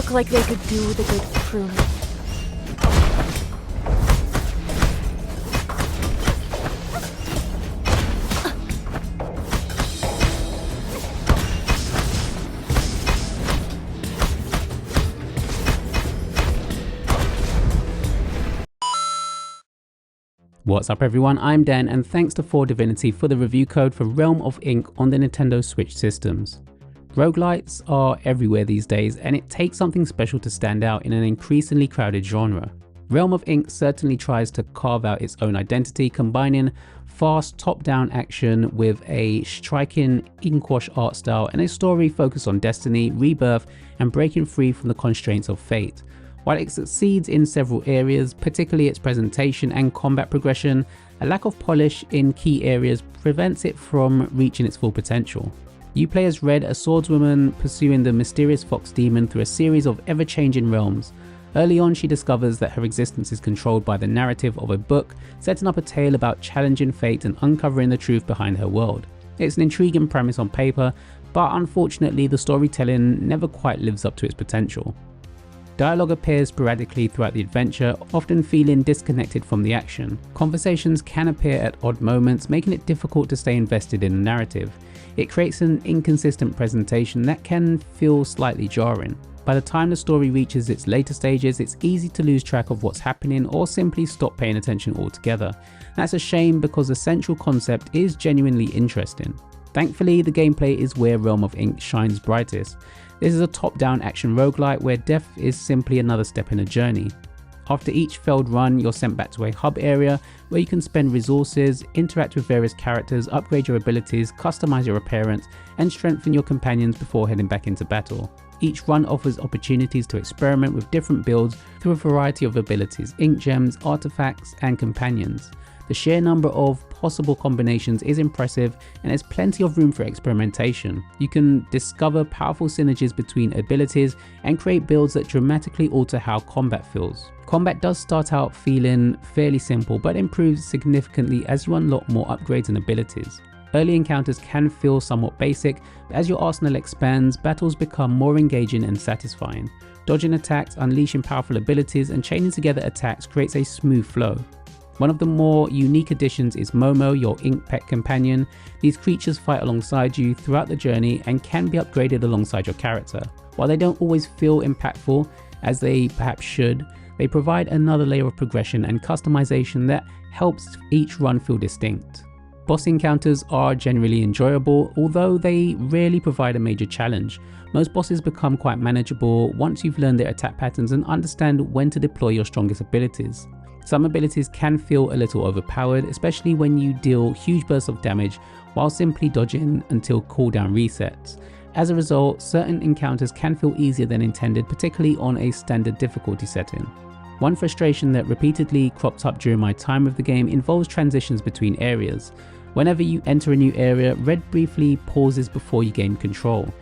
look like they could do with a good pruning. What's up everyone, I'm Dan and thanks to 4Divinity for the review code for Realm of Ink on the Nintendo Switch systems. Roguelites are everywhere these days and it takes something special to stand out in an increasingly crowded genre. Realm of Ink certainly tries to carve out its own identity, combining fast top-down action with a striking inkwash art style and a story focused on destiny, rebirth and breaking free from the constraints of fate. While it succeeds in several areas, particularly its presentation and combat progression, a lack of polish in key areas prevents it from reaching its full potential. You play as Red, a swordswoman pursuing the mysterious fox demon through a series of ever-changing realms. Early on, she discovers that her existence is controlled by the narrative of a book, setting up a tale about challenging fate and uncovering the truth behind her world. It's an intriguing premise on paper, but unfortunately the storytelling never quite lives up to its potential. Dialogue appears sporadically throughout the adventure, often feeling disconnected from the action. Conversations can appear at odd moments, making it difficult to stay invested in the narrative. It creates an inconsistent presentation that can feel slightly jarring. By the time the story reaches its later stages, it's easy to lose track of what's happening or simply stop paying attention altogether. That's a shame because the central concept is genuinely interesting. Thankfully, the gameplay is where Realm of Ink shines brightest. This is a top-down action roguelite where death is simply another step in a journey. After each failed run, you're sent back to a hub area where you can spend resources, interact with various characters, upgrade your abilities, customize your appearance, and strengthen your companions before heading back into battle. Each run offers opportunities to experiment with different builds through a variety of abilities, ink gems, artifacts, and companions. The sheer number of possible combinations is impressive and there's plenty of room for experimentation. You can discover powerful synergies between abilities and create builds that dramatically alter how combat feels. Combat does start out feeling fairly simple but improves significantly as you unlock more upgrades and abilities. Early encounters can feel somewhat basic, but as your arsenal expands, battles become more engaging and satisfying. Dodging attacks, unleashing powerful abilities, and chaining together attacks creates a smooth flow. One of the more unique additions is Momo, your ink pet companion. These creatures fight alongside you throughout the journey and can be upgraded alongside your character. While they don't always feel impactful, as they perhaps should, they provide another layer of progression and customization that helps each run feel distinct. Boss encounters are generally enjoyable, although they rarely provide a major challenge. Most bosses become quite manageable once you've learned their attack patterns and understand when to deploy your strongest abilities. Some abilities can feel a little overpowered, especially when you deal huge bursts of damage while simply dodging until cooldown resets. As a result, certain encounters can feel easier than intended, particularly on a standard difficulty setting. One frustration that repeatedly cropped up during my time with the game involves transitions between areas. Whenever you enter a new area, Red briefly pauses before you gain control.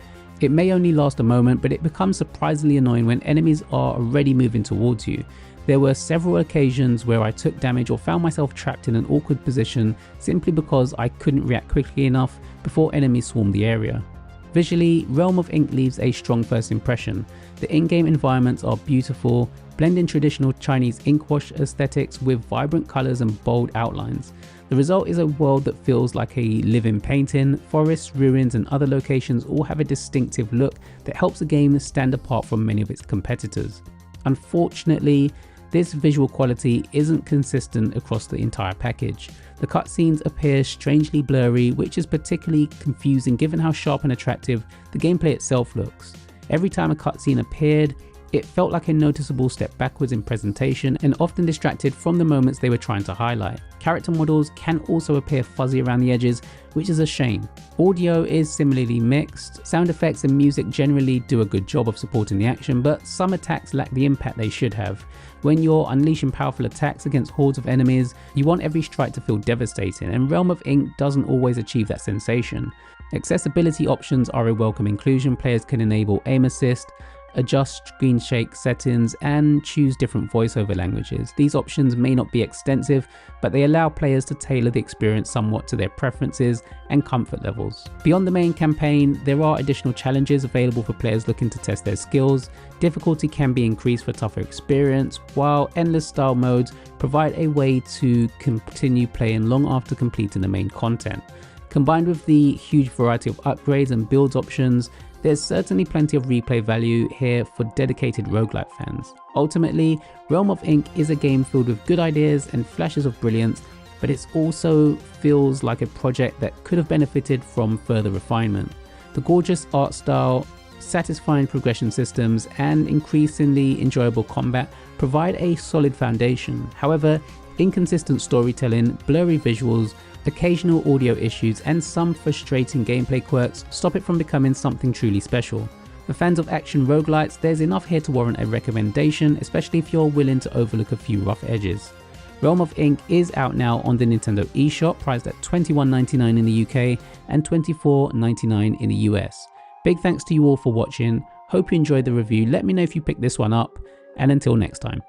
It may only last a moment, but it becomes surprisingly annoying when enemies are already moving towards you. There were several occasions where I took damage or found myself trapped in an awkward position simply because I couldn't react quickly enough before enemies swarmed the area. Visually, Realm of Ink leaves a strong first impression. The in-game environments are beautiful, blending traditional Chinese inkwash aesthetics with vibrant colors and bold outlines. The result is a world that feels like a living painting. Forests, ruins, and other locations all have a distinctive look that helps the game stand apart from many of its competitors. Unfortunately, this visual quality isn't consistent across the entire package. The cutscenes appear strangely blurry, which is particularly confusing given how sharp and attractive the gameplay itself looks. Every time a cutscene appeared, it felt like a noticeable step backwards in presentation and often distracted from the moments they were trying to highlight. Character models can also appear fuzzy around the edges, which is a shame. Audio is similarly mixed. Sound effects and music generally do a good job of supporting the action, but some attacks lack the impact they should have. When you're unleashing powerful attacks against hordes of enemies, you want every strike to feel devastating, and Realm of Ink doesn't always achieve that sensation. Accessibility options are a welcome inclusion. Players can enable aim assist, adjust screen shake settings, and choose different voiceover languages. These options may not be extensive, but they allow players to tailor the experience somewhat to their preferences and comfort levels. Beyond the main campaign, there are additional challenges available for players looking to test their skills. Difficulty can be increased for tougher experience, while endless style modes provide a way to continue playing long after completing the main content. Combined with the huge variety of upgrades and builds options, there's certainly plenty of replay value here for dedicated roguelike fans. Ultimately, Realm of Ink is a game filled with good ideas and flashes of brilliance, but it also feels like a project that could have benefited from further refinement. The gorgeous art style, satisfying progression systems, and increasingly enjoyable combat provide a solid foundation. However, inconsistent storytelling, blurry visuals, occasional audio issues, and some frustrating gameplay quirks stop it from becoming something truly special. For fans of action roguelites, there's enough here to warrant a recommendation, especially if you're willing to overlook a few rough edges. Realm of Ink is out now on the Nintendo eShop, priced at $21.99 in the UK and $24.99 in the US. Big thanks to you all for watching. Hope you enjoyed the review. Let me know if you picked this one up, and until next time.